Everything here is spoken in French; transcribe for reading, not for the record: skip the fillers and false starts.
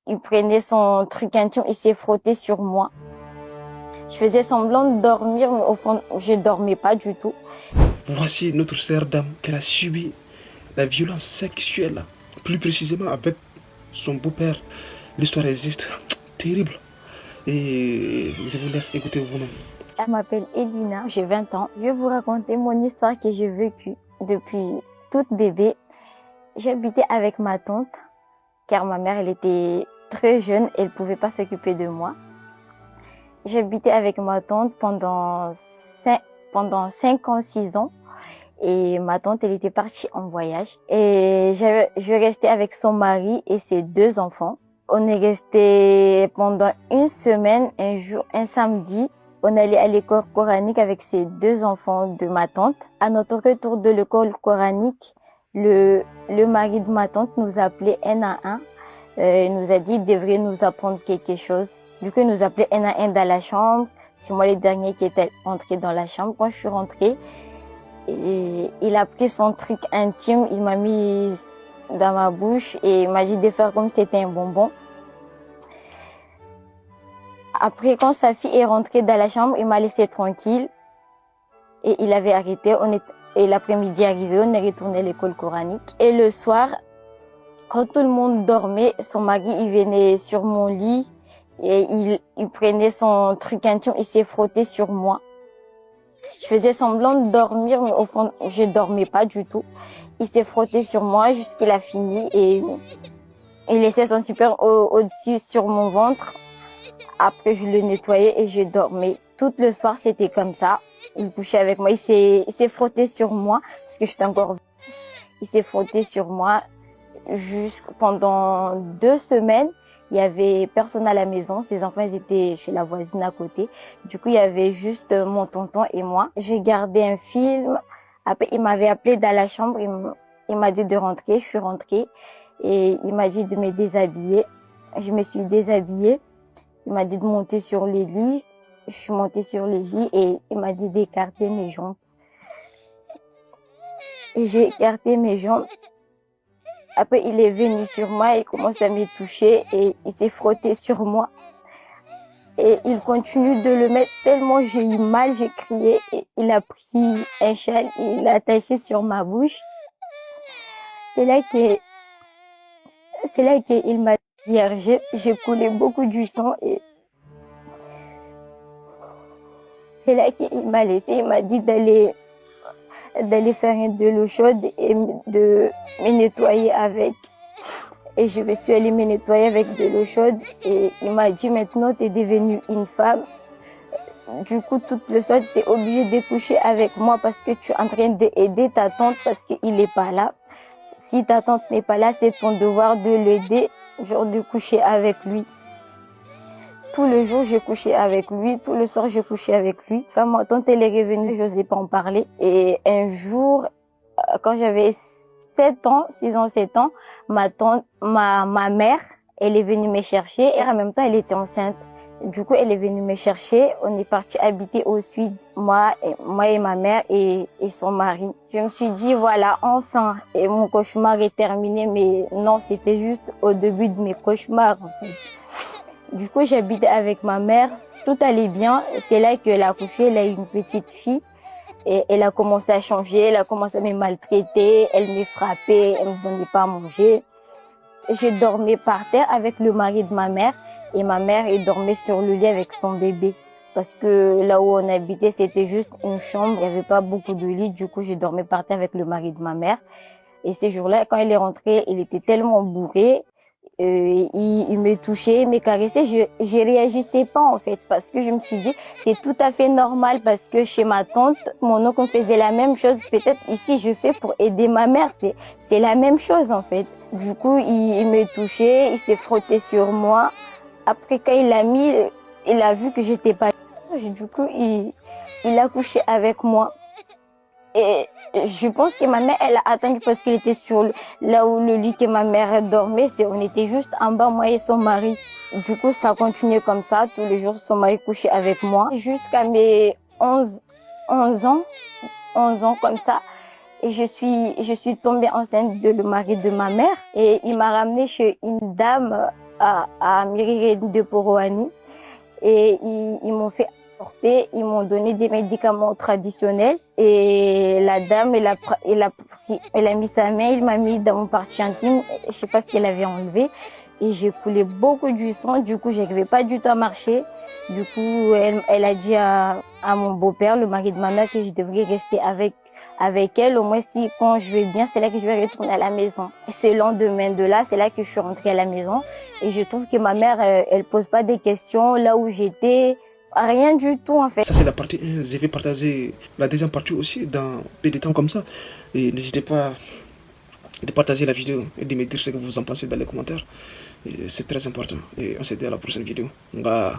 Il prenait son truc intime, il s'est frotté sur moi. Je faisais semblant de dormir, mais au fond, je dormais pas du tout. Voici notre sœur dame qu'elle a subi la violence sexuelle, plus précisément avec son beau-père. L'histoire existe, terrible. Et je vous laisse écouter vous-même. Je m'appelle Elina, j'ai 20 ans. Je vais vous raconter mon histoire que j'ai vécue depuis toute bébé. J'habitais avec ma tante, car ma mère, elle était très jeune, elle pouvait pas s'occuper de moi. J'habitais avec ma tante pendant 5 ans, 6 ans. Et ma tante, elle était partie en voyage. Et je restais avec son mari et ses 2 enfants. On est resté pendant une semaine, un samedi. On allait à l'école coranique avec ces 2 enfants de ma tante. À notre retour de l'école coranique, le mari de ma tante nous appelait un à un. Il nous a dit qu'il devrait nous apprendre quelque chose. Du coup, il nous appelait un à un dans la chambre. C'est moi le dernier qui était entré dans la chambre. Quand je suis rentrée, et il a pris son truc intime, il m'a mis dans ma bouche et il m'a dit de faire comme si c'était un bonbon. Après, quand sa fille est rentrée dans la chambre, il m'a laissé tranquille et il avait arrêté. Et l'après-midi arrivé, on est retourné à l'école coranique. Et le soir, quand tout le monde dormait, son mari, il venait sur mon lit et il prenait son truc intime, il s'est frotté sur moi. Je faisais semblant de dormir, mais au fond, je dormais pas du tout. Il s'est frotté sur moi jusqu'il a fini et il laissait son super au-dessus sur mon ventre. Après, je le nettoyais et je dormais. Tout le soir, c'était comme ça. Il couchait avec moi. Il s'est frotté sur moi parce que j'étais encore vierge. Il s'est frotté sur moi pendant 2 semaines. Il y avait personne à la maison. Ses enfants, ils étaient chez la voisine à côté. Du coup, il y avait juste mon tonton et moi. J'ai gardé un film. Après, il m'avait appelé dans la chambre. Il m'a dit de rentrer. Je suis rentrée. Et il m'a dit de me déshabiller. Je me suis déshabillée. Il m'a dit de monter sur les lits. Je suis montée sur les lits et il m'a dit d'écarter mes jambes. Et j'ai écarté mes jambes. Après, il est venu sur moi, il commence à me toucher et il s'est frotté sur moi. Et il continue de le mettre tellement j'ai eu mal, j'ai crié. Et il a pris un châle et il l'a attaché sur ma bouche. C'est là qu'il m'a viergé. J'ai coulé beaucoup du sang et c'est là qu'il m'a laissé. Il m'a dit d'aller faire de l'eau chaude et de me nettoyer avec. Et je me suis allée me nettoyer avec de l'eau chaude et il m'a dit maintenant tu es devenue une femme. Du coup, toute le soir, tu es obligée de coucher avec moi parce que tu es en train d'aider ta tante parce qu'il n'est pas là. Si ta tante n'est pas là, c'est ton devoir de l'aider, genre de coucher avec lui. Tout le jour, j'ai couché avec lui. Tout le soir, j'ai couché avec lui. Quand ma tante elle est revenue, je n'osais pas en parler. Et un jour, quand j'avais 7 ans, 6 ans, 7 ans, ma mère, elle est venue me chercher et en même temps, elle était enceinte. Du coup, elle est venue me chercher. On est parti habiter au sud, moi et ma mère et son mari. Je me suis dit, voilà, enfin, et mon cauchemar est terminé. Mais non, c'était juste au début de mes cauchemars, en fait. Du coup, j'habitais avec ma mère. Tout allait bien. C'est là qu'elle a accouché. Elle a eu une petite fille. Et elle a commencé à changer. Elle a commencé à me maltraiter. Elle me frappait. Elle me donnait pas à manger. Je dormais par terre avec le mari de ma mère. Et ma mère, elle dormait sur le lit avec son bébé. Parce que là où on habitait, c'était juste une chambre. Il n'y avait pas beaucoup de lits. Du coup, je dormais par terre avec le mari de ma mère. Et ces jours-là, quand il est rentré, il était tellement bourré. Il me touchait, il me caressait, je réagissais pas en fait parce que je me suis dit c'est tout à fait normal parce que chez ma tante, mon oncle faisait la même chose. Peut-être ici je fais pour aider ma mère, c'est la même chose en fait. Du coup il me touchait, il s'est frotté sur moi. Après quand il l'a mis, il a vu que j'étais pas. Du coup il a couché avec moi. Et je pense que ma mère, elle a attendu parce qu'elle était là où le lit que ma mère dormait. On était juste en bas, moi et son mari. Du coup, ça a continué comme ça. Tous les jours, son mari couchait avec moi. Jusqu'à mes 11 ans, 11 ans comme ça. Et je suis tombée enceinte de le mari de ma mère. Et il m'a ramenée chez une dame à Amiri de Poroani et ils m'ont fait apporter, ils m'ont donné des médicaments traditionnels et la dame, elle a mis sa main, il m'a mis dans mon partie intime, je sais pas ce qu'elle avait enlevé et j'ai coulé beaucoup du sang, du coup j'arrivais pas du tout à marcher. Du coup, elle a dit à mon beau-père, le mari de ma mère, que je devrais rester avec elle. Au moins, si quand je vais bien, c'est là que je vais retourner à la maison. Et c'est le lendemain de là, c'est là que je suis rentrée à la maison. Et je trouve que ma mère, elle pose pas des questions là où j'étais. Rien du tout, en fait. Ça, c'est la partie 1. Je vais partager la deuxième partie aussi dans peu de temps comme ça. Et n'hésitez pas de partager la vidéo et de me dire ce que vous en pensez dans les commentaires. C'est très important. Et on se dit à la prochaine vidéo. Nga